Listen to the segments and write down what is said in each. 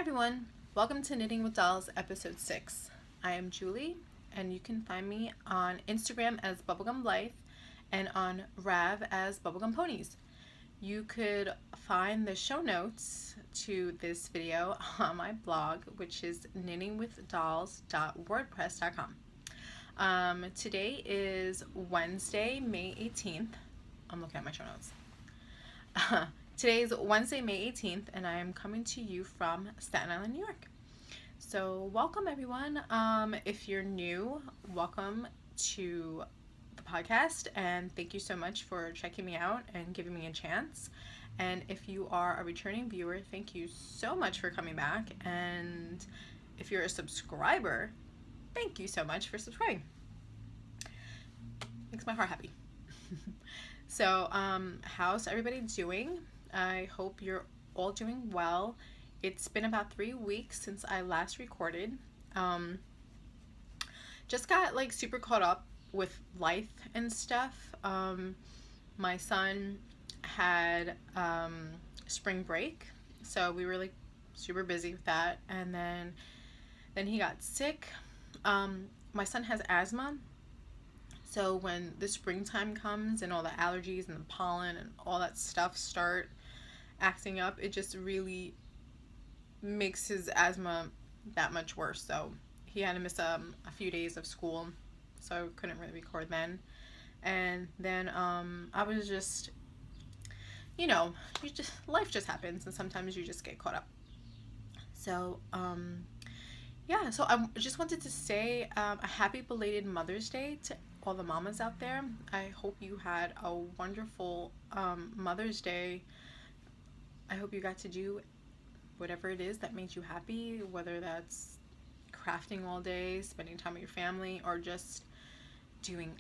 everyone, welcome to Knitting with Dolls episode 6. I am Julie, and you can find me on Instagram as Bubblegum Life and on Rav as Bubblegum Ponies. You could find the show notes to this video on my blog, which is knittingwithdolls.wordpress.com. Today is Wednesday, May 18th. I'm looking at my show notes. Today is Wednesday, May 18th, and I am coming to you from Staten Island, New York. So welcome, everyone. If you're new, welcome to the podcast, and thank you so much for checking me out and giving me a chance. And if you are a returning viewer, thank you so much for coming back. And if you're a subscriber, thank you so much for subscribing. Makes my heart happy. So, how's everybody doing? I hope you're all doing well. It's been about 3 weeks since I last recorded. Just got like super caught up with life and stuff. My son had spring break, so we were like super busy with that, and then he got sick. My son has asthma. So when the springtime comes and all the allergies and the pollen and all that stuff start acting up, it just really makes his asthma that much worse. So he had to miss a few days of school, so I couldn't really record then. And then I was just, life just happens, and sometimes you just get caught up. So yeah, so I just wanted to say a happy belated Mother's Day to all the mamas out there. I hope you had a wonderful Mother's Day. I hope you got to do whatever it is that makes you happy, whether that's crafting all day, spending time with your family, or just doing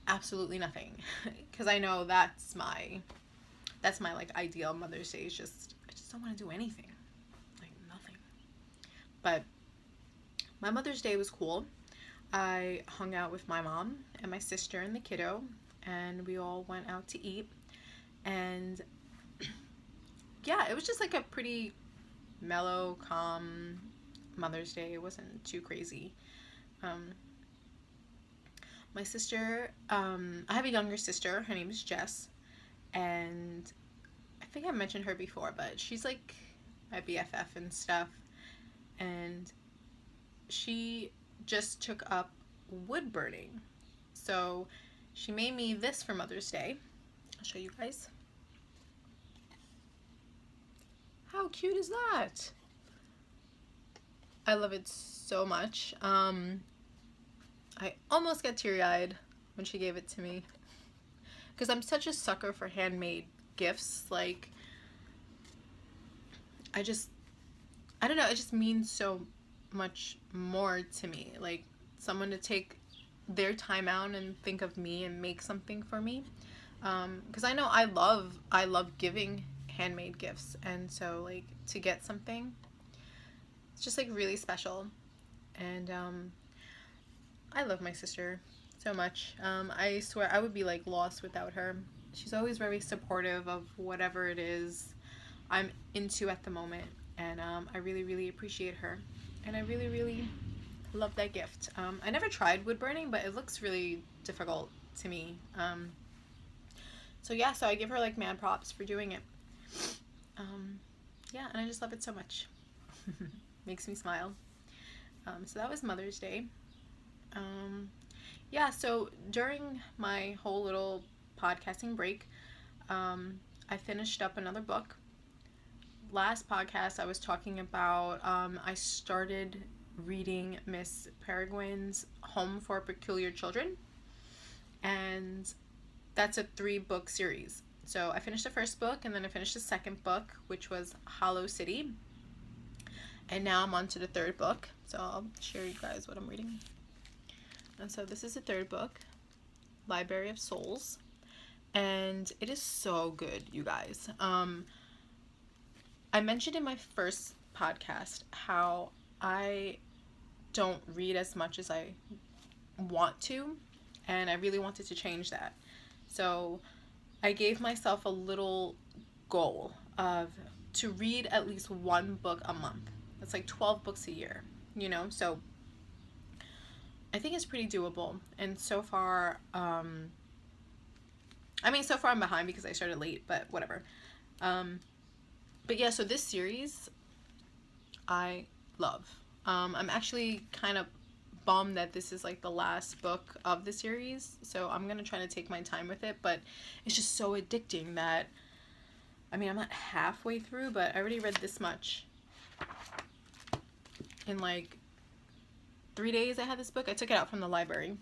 absolutely nothing. Because I know that's my like ideal Mother's Day. I just don't want to do anything, like nothing. But my Mother's Day was cool. I hung out with my mom and my sister and the kiddo, and we all went out to eat. And yeah, it was just like a pretty mellow, calm Mother's Day. It wasn't too crazy. My sister, I have a younger sister. Her name is Jess, and I think I mentioned her before, but she's like my BFF and stuff. And she just took up wood burning. So she made me this for Mother's Day. I'll show you guys. How cute is that? I love it so much. I almost got teary-eyed when she gave it to me, because I'm such a sucker for handmade gifts. Like, I don't know, it just means so much more to me. Like, someone to take their time out and think of me and make something for me. Because I know I love giving handmade gifts, and so like to get something, it's just like really special. And I love my sister so much. I swear I would be like lost without her. She's always very supportive of whatever it is I'm into at the moment, and I really appreciate her, and I really love that gift. I never tried wood burning, but it looks really difficult to me. So yeah, so I give her like mad props for doing it. Yeah, and I just love it so much. Makes me smile. So that was Mother's Day. Yeah, so during my whole little podcasting break, I finished up another book. Last podcast I was talking about, I started reading Miss Peregrine's Home for Peculiar Children, and that's a 3-book series. So I finished the first book, and then I finished the second book, which was Hollow City, and now I'm on to the third book. So I'll share you guys what I'm reading. And so this is the third book, Library of Souls, and it is so good, you guys. I mentioned in my first podcast how I don't read as much as I want to, and I really wanted to change that. So I gave myself a little goal of to read at least one book a month. That's like 12 books a year, you know? So I think it's pretty doable. And so far, I mean, so far I'm behind because I started late, but whatever. But yeah, so this series I love. I'm actually kind of bummed that this is like the last book of the series, so I'm gonna try to take my time with it, but it's just so addicting that, I mean, I'm not halfway through, but I already read this much in like 3 days. I had this book. I took it out from the library.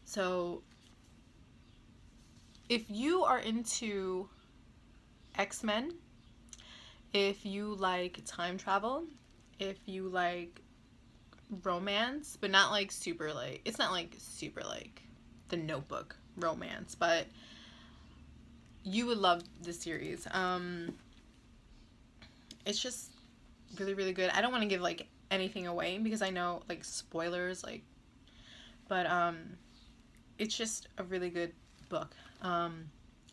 So if you are into X-Men, if you like time travel, if you like romance, but not like super like, it's not like super like the Notebook romance, but you would love this series. It's just really, really good. I don't want to give like anything away because I know like spoilers, like, but it's just a really good book. And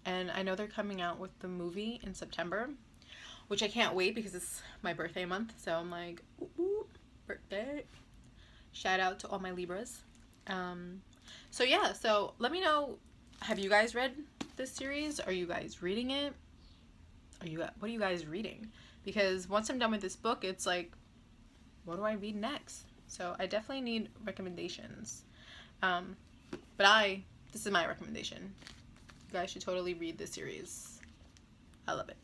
I know they're coming out with the movie in September, which I can't wait because it's my birthday month. So I'm like, ooh, ooh, birthday. Shout out to all my Libras. So yeah, so let me know, have you guys read this series? Are you guys reading it? What are you guys reading? Because once I'm done with this book, it's like, what do I read next? So I definitely need recommendations. This is my recommendation. You guys should totally read this series. I love it.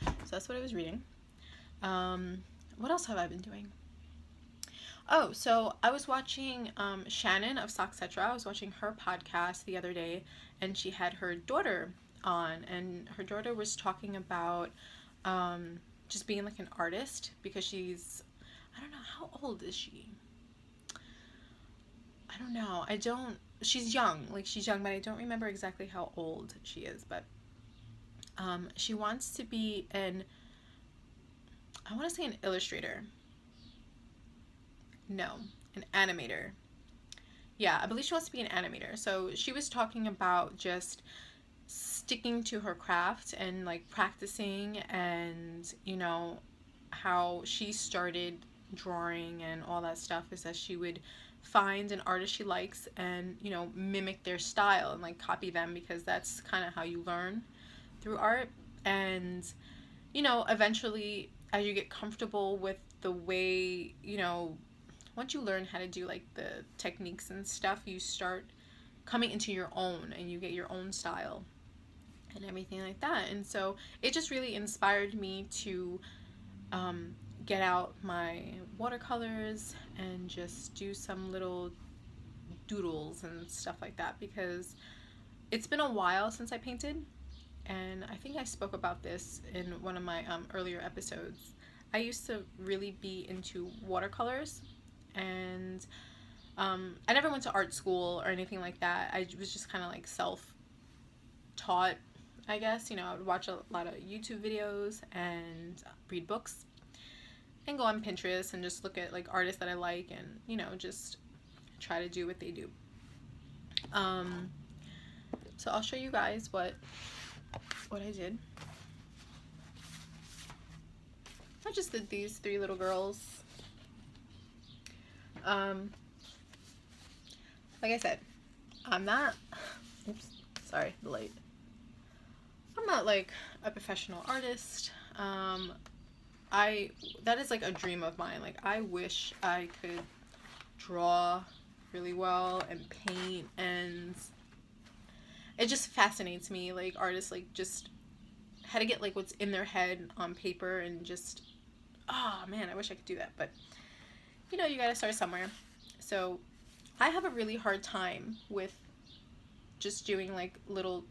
So that's what I was reading. What else have I been doing? Oh, so I was watching Shannon of Socksetra. I was watching her podcast the other day, and she had her daughter on, and her daughter was talking about just being like an artist because she's, I don't know, how old is she? I don't know. She's young. Like, she's young, but I don't remember exactly how old she is, but she wants to be I want to say an illustrator. No, an animator. Yeah, I believe she wants to be an animator. So she was talking about just sticking to her craft and like practicing, and how she started drawing and all that stuff is that she would find an artist she likes and mimic their style and like copy them, because that's kind of how you learn through art. And eventually, as you get comfortable with the way, once you learn how to do like the techniques and stuff, you start coming into your own and you get your own style and everything like that. And so it just really inspired me to get out my watercolors and just do some little doodles and stuff like that, because it's been a while since I painted. And I think I spoke about this in one of my earlier episodes. I used to really be into watercolors, and I never went to art school or anything like that. I was just kind of like self-taught, I guess. I would watch a lot of YouTube videos and read books and go on Pinterest and just look at like artists that I like and, just try to do what they do. So I'll show you guys what I did. I just did these 3 little girls. Like I said, I'm not, oops, sorry, the light. I'm not like a professional artist. That is like a dream of mine. Like, I wish I could draw really well and paint, and it just fascinates me, like artists like just how to get like what's in their head on paper, and just, oh man, I wish I could do that. But you gotta start somewhere. So I have a really hard time with just doing like little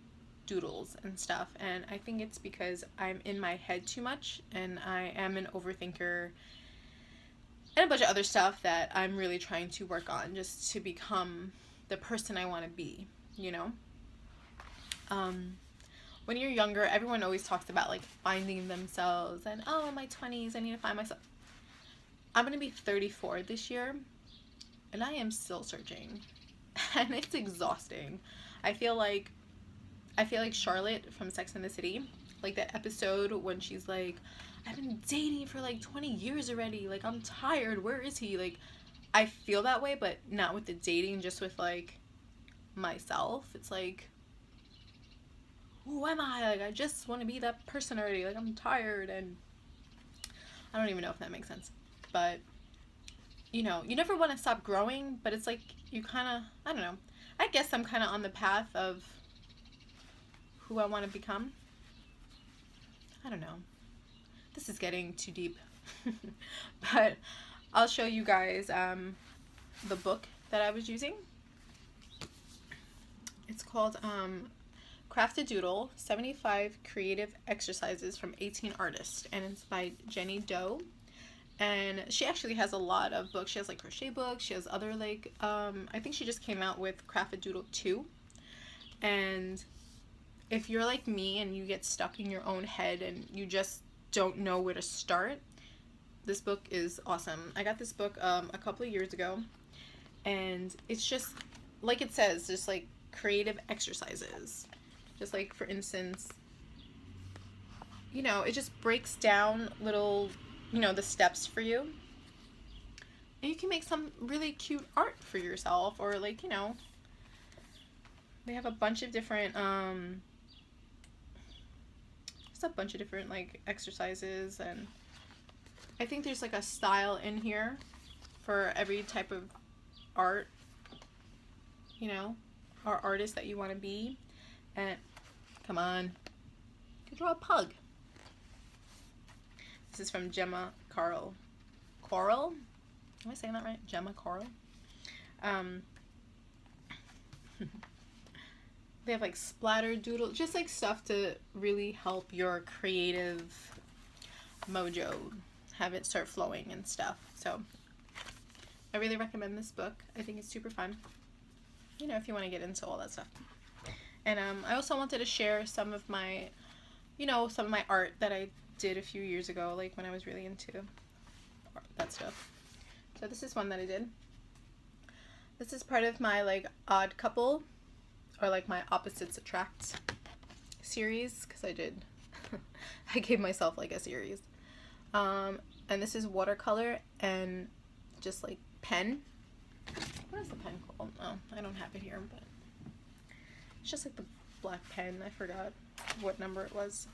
doodles and stuff, and I think it's because I'm in my head too much, and I am an overthinker and a bunch of other stuff that I'm really trying to work on just to become the person I want to be. When you're younger, everyone always talks about like finding themselves and, oh, in my 20s I need to find myself. I'm gonna be 34 this year, and I am still searching, and it's exhausting. I feel like Charlotte from Sex and the City, like that episode when she's like, I've been dating for like 20 years already. Like, I'm tired. Where is he? Like, I feel that way, but not with the dating, just with like myself. It's like, who am I? Like, I just want to be that person already. Like, I'm tired, and I don't even know if that makes sense. But, you know, you never want to stop growing, but it's like you kind of, I don't know. I guess I'm kind of on the path of who I want to become. I don't know. This is getting too deep. But I'll show you guys the book that I was using. It's called Craft a Doodle, 75 Creative Exercises from 18 Artists, and it's by Jenny Doe. And she actually has a lot of books. She has like crochet books. She has other like, I think she just came out with Craft a Doodle 2. And if you're like me and you get stuck in your own head and you just don't know where to start, this book is awesome. I got this book a couple of years ago, and it's just, like it says, just like creative exercises. Just like, for instance, you know, it just breaks down little, you know, the steps for you. And you can make some really cute art for yourself, or like, you know, they have a bunch of different, just a bunch of different like exercises, and I think there's like a style in here for every type of art, you know, or artist that you want to be. And come on, you can draw a pug. This is from Gemma Carl. Coral? Am I saying that right? Gemma Coral. They have like splatter doodle, just like stuff to really help your creative mojo, have it start flowing and stuff. So I really recommend this book. I think it's super fun, you know, if you want to get into all that stuff. And I also wanted to share some of my, you know, some of my art that I did a few years ago, like when I was really into that stuff. So this is one that I did. This is part of my like odd couple, or like my opposites attract series, because I did I gave myself like a series. And this is watercolor and just like pen. What is the pen called? Oh, I don't have it here, but it's just like the black pen. I forgot what number it was.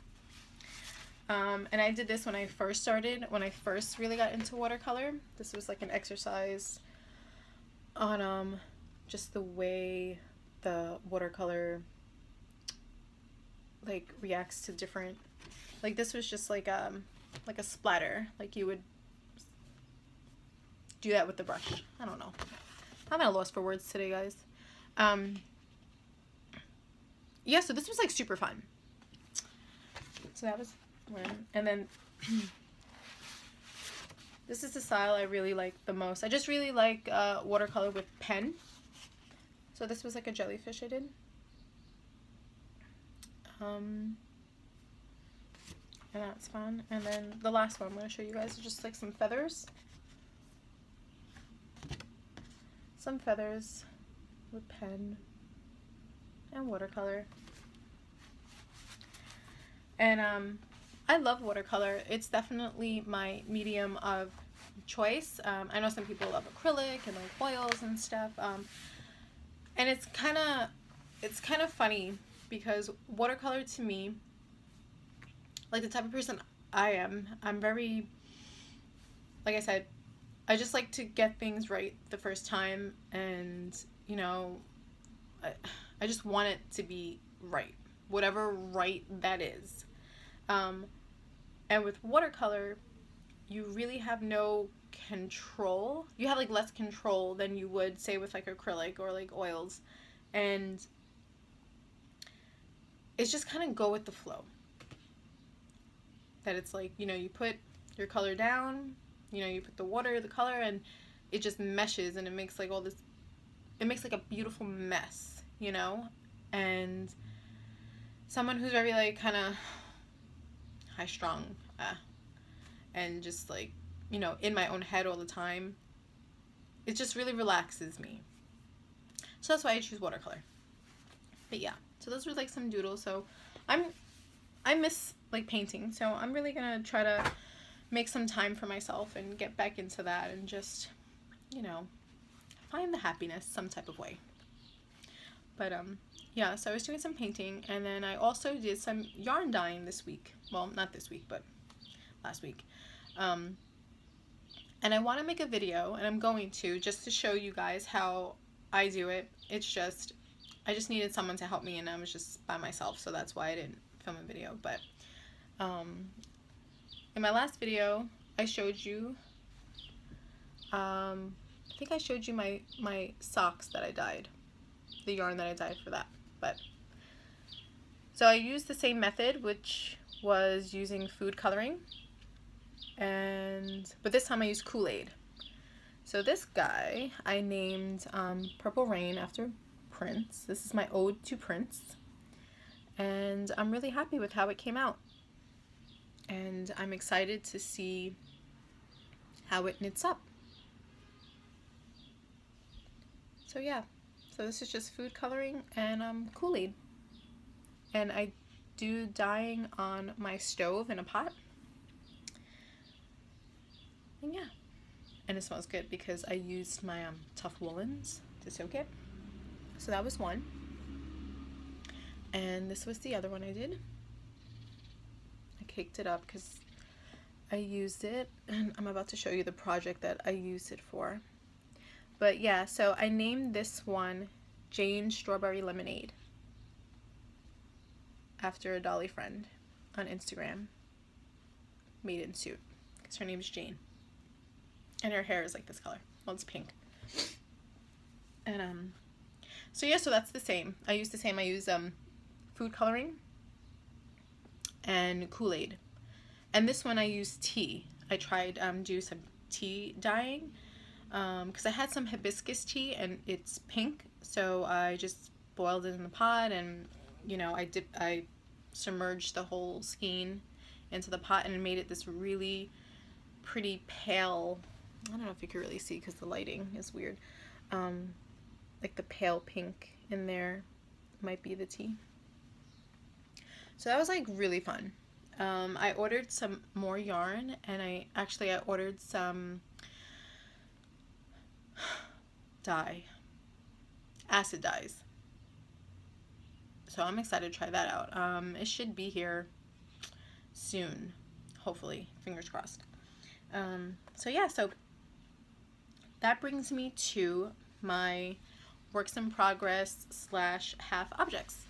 And I did this when I first started, when I first really got into watercolor. This was like an exercise on just the way the watercolor like reacts to different, like this was just like a splatter, like you would do that with the brush. I don't know, I'm at a loss for words today, guys. Yeah, so this was like super fun. So that was one. And then this is the style I really like the most. I just really like watercolor with pen. So this was like a jellyfish I did. And that's fun. And then the last one I'm going to show you guys is just like some feathers. Some feathers with pen and watercolor. And I love watercolor. It's definitely my medium of choice. I know some people love acrylic and like oils and stuff. And it's kind of funny, because watercolor to me, like the type of person I am, I'm very, like I said, I just like to get things right the first time, and you know, I just want it to be right, whatever right that is. And with watercolor, you really have no control. You have like less control than you would say with like acrylic or like oils, and it's just kind of go with the flow. That it's like, you know, you put your color down, you know, you put the water, the color, and it just meshes, and it makes like all this, it makes like a beautiful mess, you know. And someone who's very like kind of high strung and just like, you know, in my own head all the time, it just really relaxes me. So that's why I choose watercolor. But yeah, so those were like some doodles. So I'm I miss like painting, so I'm really gonna try to make some time for myself and get back into that and just, you know, find the happiness some type of way. But yeah, so I was doing some painting, and then I also did some yarn dyeing this week. Well, not this week, but last week. Um, and I want to make a video, and I'm going to, just to show you guys how I do it. It's just, I just needed someone to help me, and I was just by myself, so that's why I didn't film a video. But in my last video, I showed you, I think I showed you my socks that I dyed, the yarn that I dyed for that. But so I used the same method, which was using food coloring, but this time I used Kool-Aid. So this guy I named Purple Rain after Prince. This is my ode to Prince, and I'm really happy with how it came out, and I'm excited to see how it knits up. So yeah, so this is just food coloring and Kool-Aid, and I do dyeing on my stove in a pot, and yeah, and it smells good because I used my tough woolens to soak it. So that was one, and this was the other one I did. I caked it up because I used it, and I'm about to show you the project that I used it for. But yeah, so I named this one Jane Strawberry Lemonade after a Dolly friend on Instagram, made in suit, because her name is Jane, and her hair is like this color. Well, it's pink. And so yeah, so that's the same. I use food coloring and Kool-Aid, and this one I used tea. I tried do some tea dyeing because I had some hibiscus tea and it's pink, so I just boiled it in the pot, and you know, I submerged the whole skein into the pot and made it this really pretty pale, I don't know if you can really see because the lighting is weird, like the pale pink in there might be the tea. So that was like really fun. I ordered some more yarn, and I ordered some acid dyes. So I'm excited to try that out. It should be here soon, hopefully, fingers crossed. So yeah, so that brings me to my works in progress / half objects.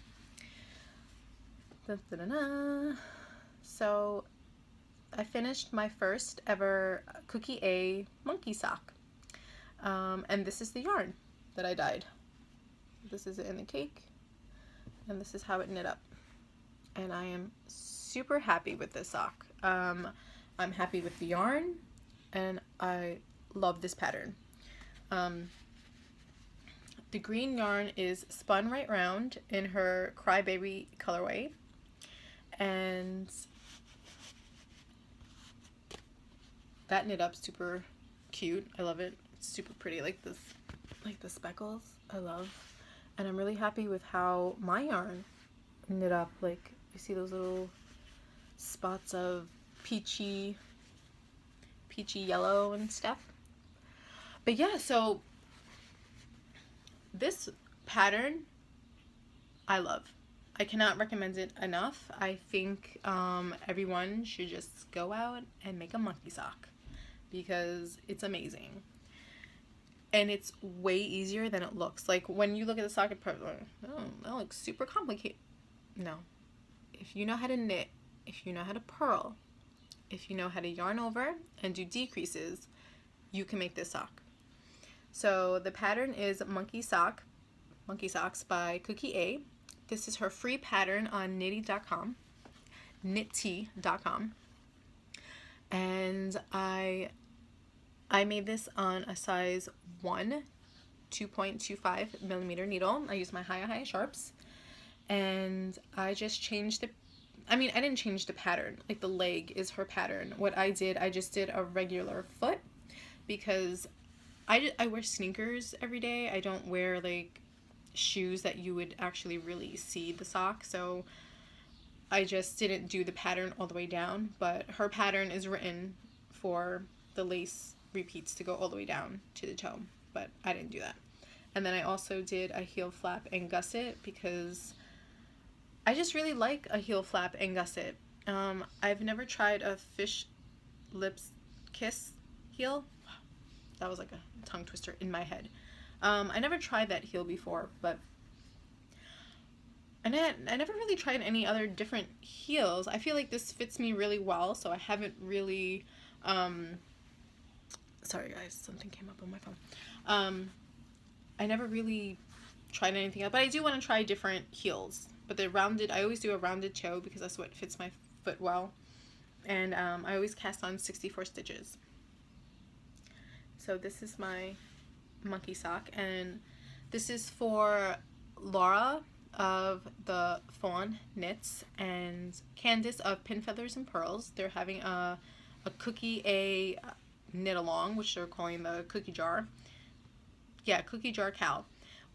So I finished my first ever Cookie A monkey sock, and this is the yarn that I dyed. This is it in the cake, and this is how it knit up, and I am super happy with this sock. I'm happy with the yarn, and I love this pattern. The green yarn is spun right round in her Crybaby colorway, and that knit up super cute. I love it. It's super pretty, like the speckles. I love, and I'm really happy with how my yarn knit up. Like, you see those little spots of peachy yellow and stuff. But yeah, so this pattern I love. I cannot recommend it enough. I think everyone should just go out and make a monkey sock because it's amazing. And it's way easier than it looks. Like, when you look at the sock, it's probably like, oh, that looks super complicated. No. If you know how to knit, if you know how to purl, if you know how to yarn over and do decreases, you can make this sock. So the pattern is Monkey Socks by Cookie A. This is her free pattern on knitty.com, and I made this on a size 1 2.25 millimeter needle. I used my high sharps, and I just changed I didn't change the pattern. Like, the leg is her pattern. What I did, I just did a regular foot because I wear sneakers every day. I don't wear like shoes that you would actually really see the sock. So I just didn't do the pattern all the way down, but her pattern is written for the lace repeats to go all the way down to the toe, but I didn't do that. And then I also did a heel flap and gusset because I just really like a heel flap and gusset. I've never tried a fish lips kiss heel. That was like a tongue twister in my head. I never tried that heel before, but I never really tried any other different heels. I feel like this fits me really well, so I haven't really, sorry guys, something came up on my phone. I never really tried anything else, but I do want to try different heels. But they're rounded. I always do a rounded toe because that's what fits my foot well. And I always cast on 64 stitches. So this is my monkey sock, and this is for Laura of the Fawn Knits and Candace of Pin Feathers and Pearls. They're having a cookie a knit along, which they're calling the cookie jar. Yeah, cookie jar cow,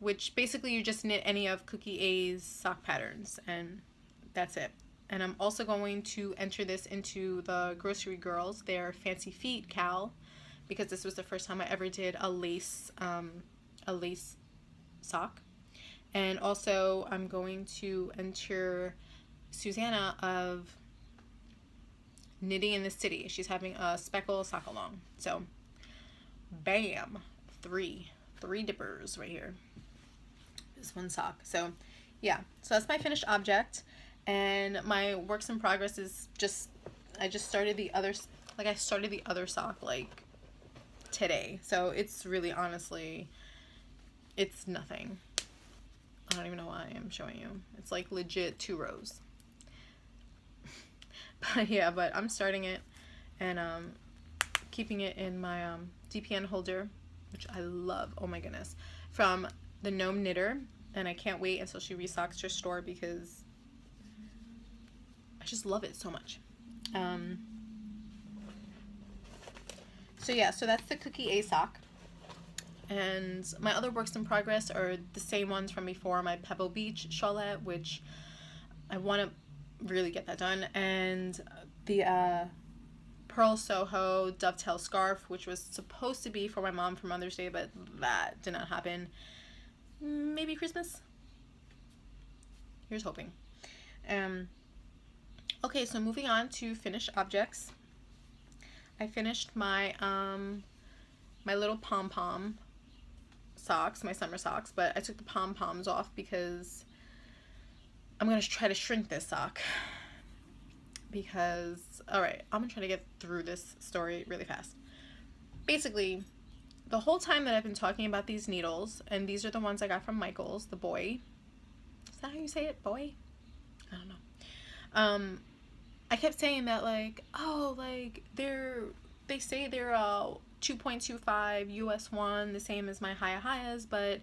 which basically you just knit any of Cookie A's sock patterns, and that's it. And I'm also going to enter this into the Grocery Girls, their Fancy Feet cowl, because this was the first time I ever did a lace sock. And also I'm going to enter Susanna of Knitting in the City. She's having a speckle sock along. So bam, three dippers right here. This one sock. So yeah, so that's my finished object, and my works in progress is just, I started the other sock like today. So it's really, honestly, it's nothing. I don't even know why I'm showing you. It's like legit 2 rows. But yeah, but I'm starting it and keeping it in my DPN holder, which I love. Oh my goodness. From the Gnome Knitter, and I can't wait until she restocks her store because I just love it so much. So yeah, so that's the Cookie A sock. And my other works in progress are the same ones from before, my Pebble Beach shawlette, which I want to really get that done, and the Pearl Soho dovetail scarf, which was supposed to be for my mom for Mother's Day, but that did not happen. Maybe Christmas? Here's hoping. Okay, so moving on to finished objects. I finished my my little pom-pom socks, my summer socks, but I took the pom-poms off because I'm going to try to shrink this sock. Because, alright, I'm going to try to get through this story really fast. Basically, the whole time that I've been talking about these needles, and these are the ones I got from Michael's, the boy. Is that how you say it? Boy? I don't know. I kept saying that, like, oh, like, they say they're 2.25 US 1, the same as my Hayas, but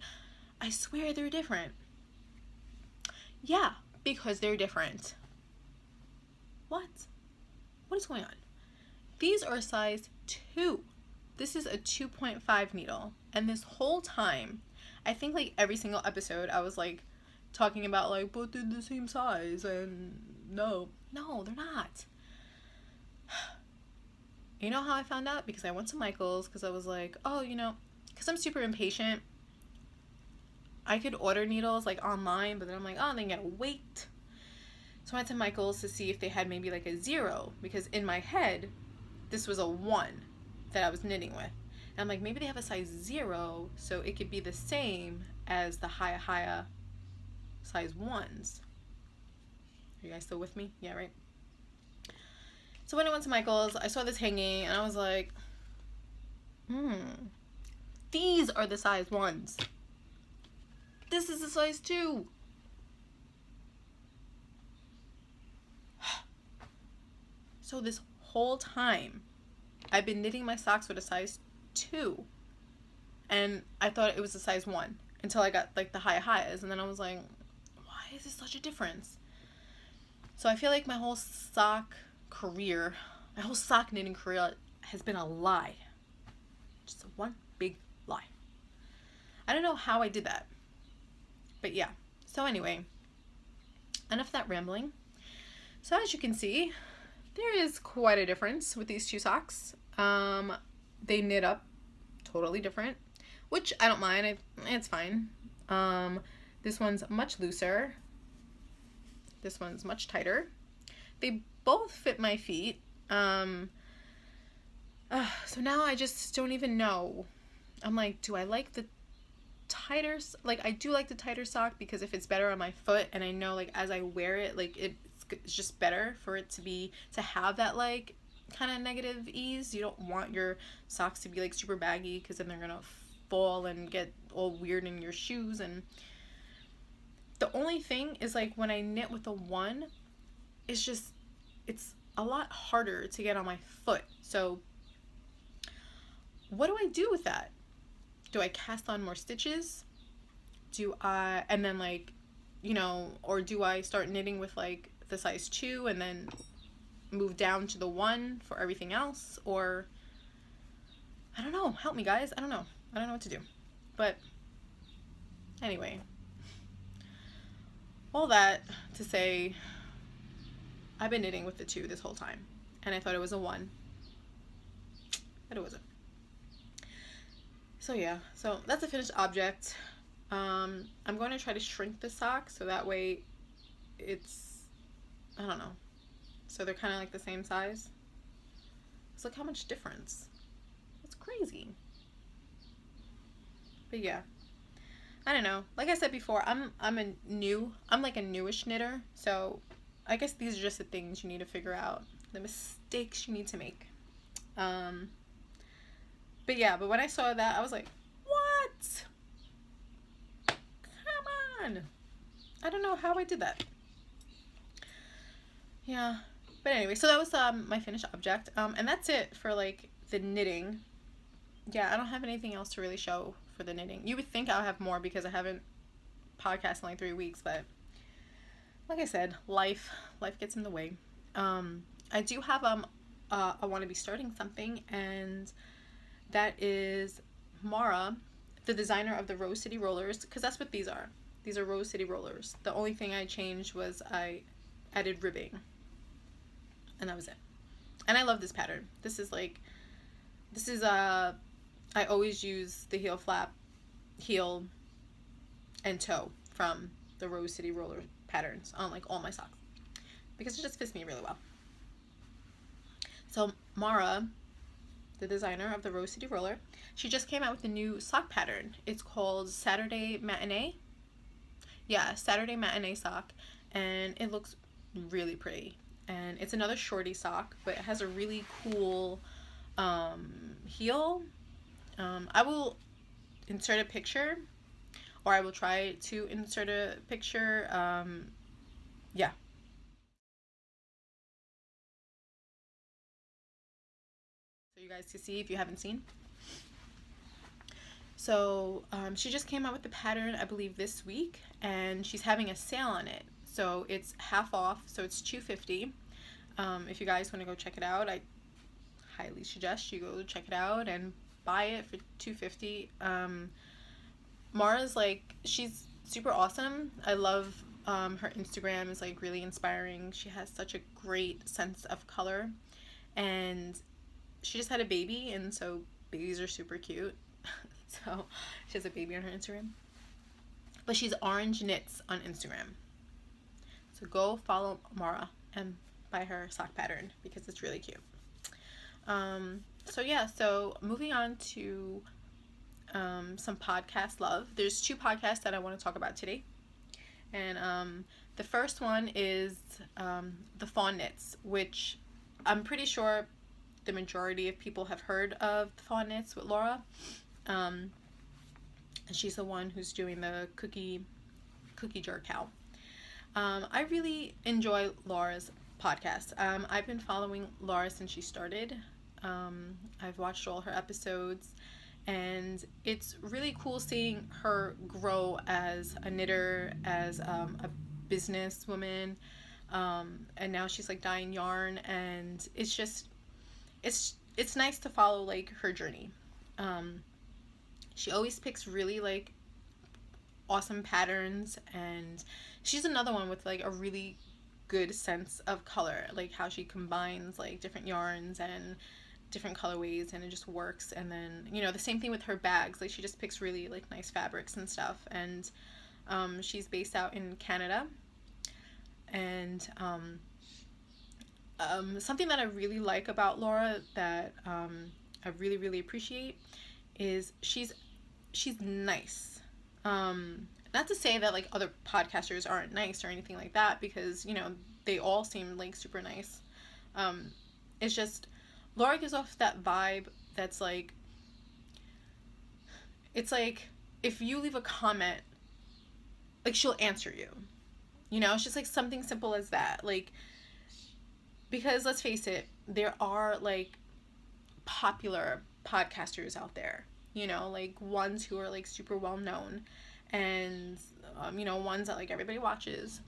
I swear they're different. Yeah, because they're different. What? What is going on? These are a size 2. This is a 2.5 needle. And this whole time, I think like every single episode, I was like talking about like, but they're the same size. And no, they're not. You know how I found out? Because I went to Michael's because I was like, oh, you know, because I'm super impatient. I could order needles like online, but then I'm like, oh, then you gotta wait. So I went to Michael's to see if they had maybe like a 0, because in my head, this was a 1 that I was knitting with. And I'm like, maybe they have a size 0, so it could be the same as the Haya size 1s. Are you guys still with me? Yeah, right? So when I went to Michael's, I saw this hanging, and I was like, these are the size 1s. This is a size 2. So this whole time, I've been knitting my socks with a size 2. And I thought it was a size 1 until I got like the Hayas. And then I was like, why is this such a difference? So I feel like my whole sock knitting career has been a lie. Just one big lie. I don't know how I did that. But yeah. So anyway, enough of that rambling. So as you can see, there is quite a difference with these two socks. They knit up totally different, which I don't mind. It's fine. This one's much looser. This one's much tighter. They both fit my feet. So now I just don't even know. I'm like, do I like the tighter, like I do like the tighter sock because if it's better on my foot and I know like as I wear it, like it's just better for it to have that like kind of negative ease. You don't want your socks to be like super baggy because then they're gonna fall and get all weird in your shoes. And the only thing is like when I knit with the one, it's a lot harder to get on my foot. So what do I do with that? Do I cast on more stitches? And then like, or do I start knitting with like the size 2 and then move down to the 1 for everything else? Or I don't know. Help me, guys. I don't know what to do. But anyway, all that to say, I've been knitting with the 2 this whole time, and I thought it was a 1, but it wasn't. So yeah, so that's a finished object. I'm going to try to shrink the sock so that way it's, I don't know, so they're kind of like the same size. So look how much difference. It's crazy. But yeah, I don't know. Like I said before, I'm like a newish knitter, so I guess these are just the things you need to figure out, the mistakes you need to make. But yeah, but when I saw that, I was like, what? Come on. I don't know how I did that. Yeah. But anyway, so that was my finished object. And that's it for like the knitting. Yeah, I don't have anything else to really show for the knitting. You would think I'll have more because I haven't podcasted in like 3 weeks, but like I said, life gets in the way. I do have I want to be starting something, and that is Mara, the designer of the Rose City Rollers, because that's what these are. These are Rose City Rollers. The only thing I changed was I added ribbing, and that was it. And I love this pattern. This is I always use the heel and toe from the Rose City Roller patterns on like all my socks because it just fits me really well. So Mara, the designer of the Rose City Roller, she just came out with a new sock pattern. It's called Saturday Matinee. Yeah, Saturday Matinee sock, and it looks really pretty. And it's another shorty sock, but it has a really cool heel. I will insert a picture, or I will try to insert a picture. Yeah. So you guys can see if you haven't seen. So she just came out with the pattern, I believe, this week, and she's having a sale on it. So it's half off, so it's $2.50. If you guys want to go check it out, I highly suggest you go check it out and buy it for $2.50. Mara's like, she's super awesome. I love her Instagram is like really inspiring. She has such a great sense of color, and she just had a baby, and so babies are super cute. So she has a baby on her Instagram. But she's Orange Knits on Instagram. So go follow Mara and buy her sock pattern because it's really cute. So yeah, so moving on to some podcast love. There's 2 podcasts that I want to talk about today. And the first one is the Fawn Knits, which I'm pretty sure the majority of people have heard of the Fawn Knits with Laura. And she's the one who's doing the cookie jar cow. I really enjoy Laura's podcast. I've been following Laura since she started. I've watched all her episodes, and it's really cool seeing her grow as a knitter, as a businesswoman, and now she's like dyeing yarn, and it's just it's nice to follow like her journey. She always picks really like awesome patterns, and she's another one with like a really good sense of color, like how she combines like different yarns and different colorways, and it just works. And then, you know, the same thing with her bags, like she just picks really like nice fabrics and stuff. And she's based out in Canada. And something that I really like about Laura, that I really really appreciate, is she's nice. Not to say that like other podcasters aren't nice or anything like that, because, you know, they all seem like super nice. It's just Laura gives off that vibe that's like, it's like if you leave a comment, like she'll answer you. You know, it's just like something simple as that. Like, because let's face it, there are like popular podcasters out there, you know, like ones who are like super well known, and you know, ones that like everybody watches.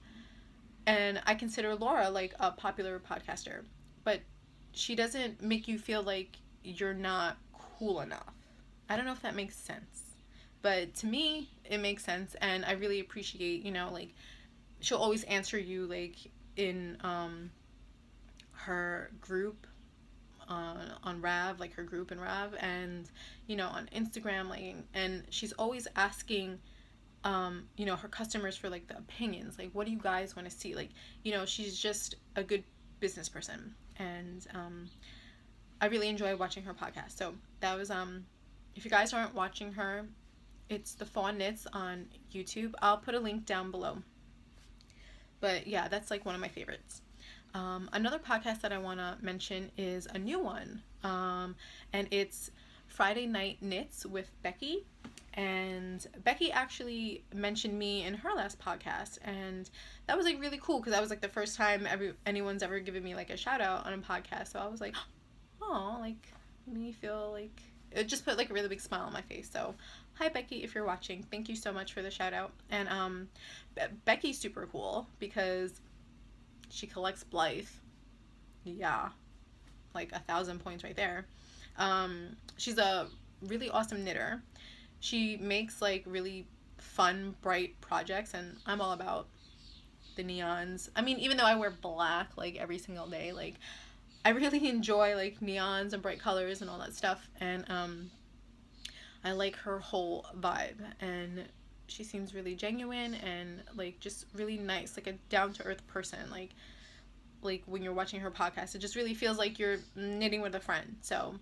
And I consider Laura like a popular podcaster, but she doesn't make you feel like you're not cool enough. I don't know if that makes sense, but to me it makes sense. And I really appreciate, you know, like she'll always answer you like in her group on Rav, like her group in Rav, and, you know, on Instagram, like, and she's always asking, you know, her customers for like the opinions, like what do you guys want to see, like, you know, she's just a good business person. And I really enjoy watching her podcast. So that was if you guys aren't watching her, it's the Fawn Knits on YouTube. I'll put a link down below. But yeah, that's like one of my favorites. Another podcast that I want to mention is a new one, and it's Friday Night Knits with Becky. And Becky actually mentioned me in her last podcast, and that was like really cool, because that was like the first time anyone's ever given me like a shout out on a podcast. So I was like, oh, like, made me feel like, it just put like a really big smile on my face. So hi Becky, if you're watching, thank you so much for the shout out. And Becky's super cool because she collects Blythe. Yeah, like 1,000 points right there. She's a really awesome knitter. She makes like really fun, bright projects, and I'm all about the neons. I mean, even though I wear black like every single day, like I really enjoy like neons and bright colors and all that stuff. And I like her whole vibe, and she seems really genuine and like just really nice, like a down to earth person. Like when you're watching her podcast, it just really feels like you're knitting with a friend. So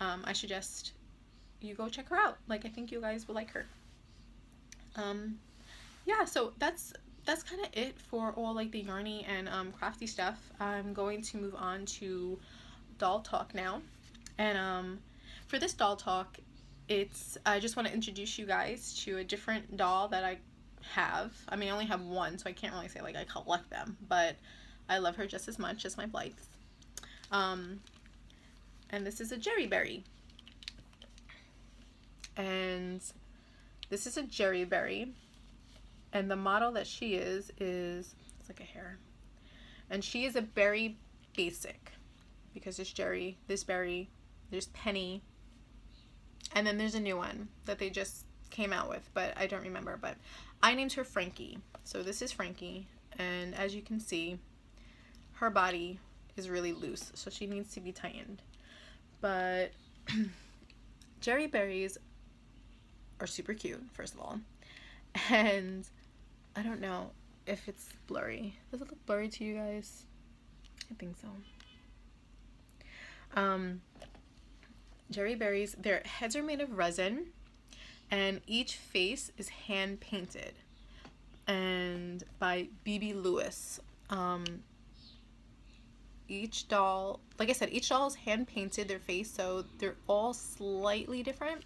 I suggest you go check her out. Like, I think you guys will like her. Yeah, so that's kind of it for all like the yarny and crafty stuff. I'm going to move on to doll talk now. And for this doll talk, I just want to introduce you guys to a different doll that I have. I mean, I only have one, so I can't really say like I collect them, but I love her just as much as my Blythes. And this is a Jerry Berry. And this is a Jerry Berry. And the model that she is it's like a hair. And she is a berry basic, because there's Jerry, there's Berry, there's Penny, and then there's a new one that they just came out with, but I don't remember. But I named her Frankie. So this is Frankie, and as you can see, her body is really loose, so she needs to be tightened. But Jerry Berries are super cute, first of all. And I don't know if it's blurry. Does it look blurry to you guys? I think so. Jerry Berries, their heads are made of resin, and each face is hand painted, and by BB Lewis. Each doll, like I said, each doll is hand painted, their face, so they're all slightly different.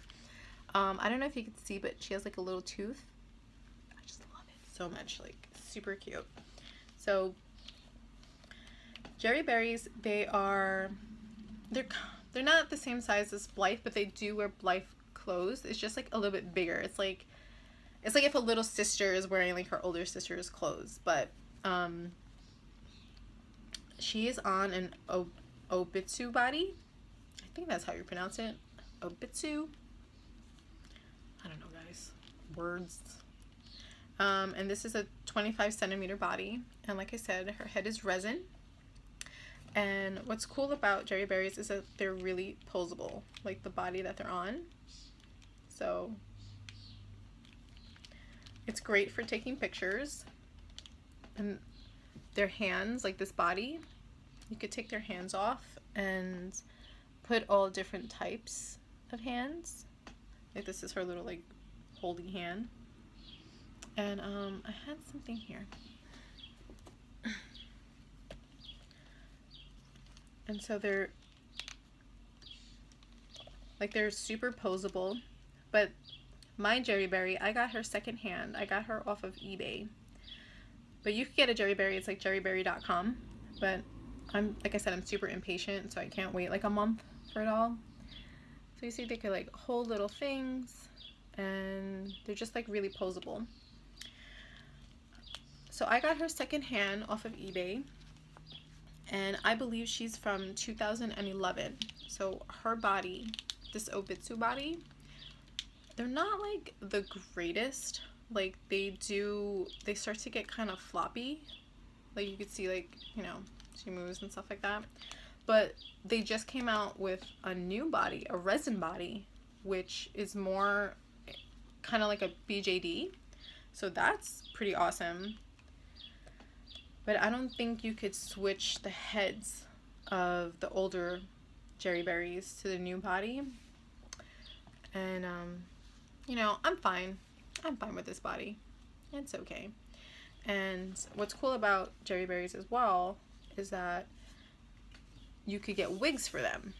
I don't know if you can see, but she has like a little tooth. I just love it so much, like super cute. So Jerry Berries, they're not the same size as Blythe, but they do wear Blythe clothes. It's just like a little bit bigger. It's like if a little sister is wearing like her older sister's clothes. But she is on an Obitsu body. I think that's how you pronounce it. Obitsu. I don't know, guys. Words. And this is a 25 centimeter body. And like I said, her head is resin. And what's cool about Jerry Berries is that they're really posable, like the body that they're on. So it's great for taking pictures. And their hands, like this body, you could take their hands off and put all different types of hands. Like this is her little like holding hand. And I had something here. And so they're super posable. But my Jerry Berry, I got her secondhand. I got her off of eBay. But you could get a Jerry Berry, it's like jerryberry.com. But like I said, I'm super impatient, so I can't wait like a month for it all. So you see they could like hold little things, and they're just like really posable. So I got her secondhand off of eBay, and I believe she's from 2011. So her body, this Obitsu body, they're not like the greatest. Like they start to get kind of floppy. Like you could see, like, you know, she moves and stuff like that. But they just came out with a new body, a resin body, which is more kind of like a BJD. So that's pretty awesome. But I don't think you could switch the heads of the older Jerry Berries to the new body. And, you know, I'm fine. I'm fine with this body. It's okay. And what's cool about Jerry Berries as well is that you could get wigs for them.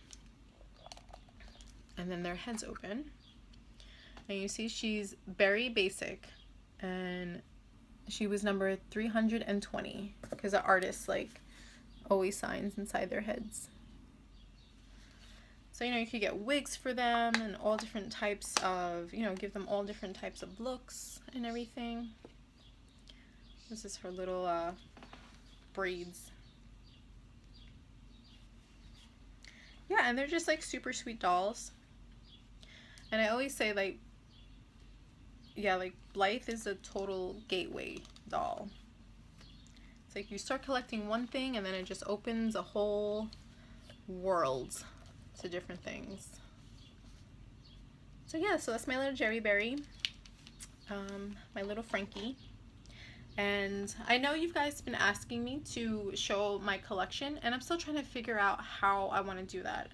And then their heads open. And you see she's very basic. And she was number 320 because the artist like always signs inside their heads. So, you know, you could get wigs for them and all different types of, you know, give them all different types of looks and everything. This is her little braids. Yeah, and they're just like super sweet dolls. And I always say, like, yeah, like Blythe is a total gateway doll. It's like you start collecting one thing and then it just opens a whole world to different things. So yeah, so that's my little Jerry Berry, my little Frankie. And I know you guys have been asking me to show my collection, and I'm still trying to figure out how I want to do that.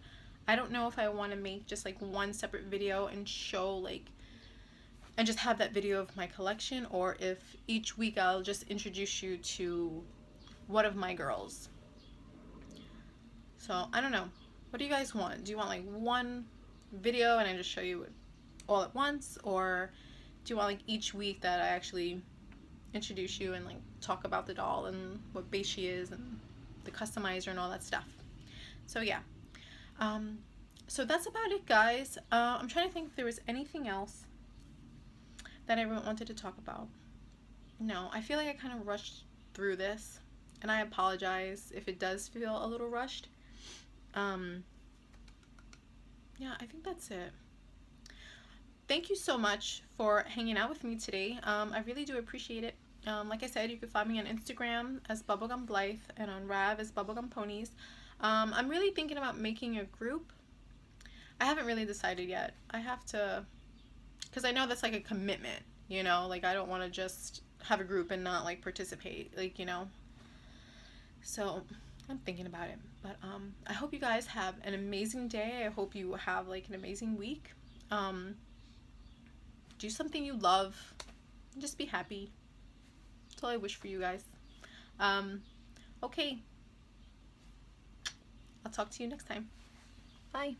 I don't know if I want to make just like one separate video and show like, and just have that video of my collection, or if each week I'll just introduce you to one of my girls. So I don't know. What do you guys want? Do you want like one video and I just show you it all at once, or do you want like each week that I actually introduce you and like talk about the doll and what base she is and the customizer and all that stuff? So yeah, so that's about it, guys. I'm trying to think if there was anything else that I wanted to talk about. No, I feel like I kind of rushed through this, and I apologize if it does feel a little rushed. Yeah, I think that's it. Thank you so much for hanging out with me today. I really do appreciate it. Like I said, you can find me on Instagram as Bubblegum Blythe and on Rav as Bubblegum Ponies. I'm really thinking about making a group. I haven't really decided yet. I have to, because I know that's like a commitment, you know, like I don't want to just have a group and not like participate, like, you know. So I'm thinking about it. But I hope you guys have an amazing day. I hope you have like an amazing week. Do something you love. Just be happy. That's all I wish for you guys. Okay. I'll talk to you next time. Bye.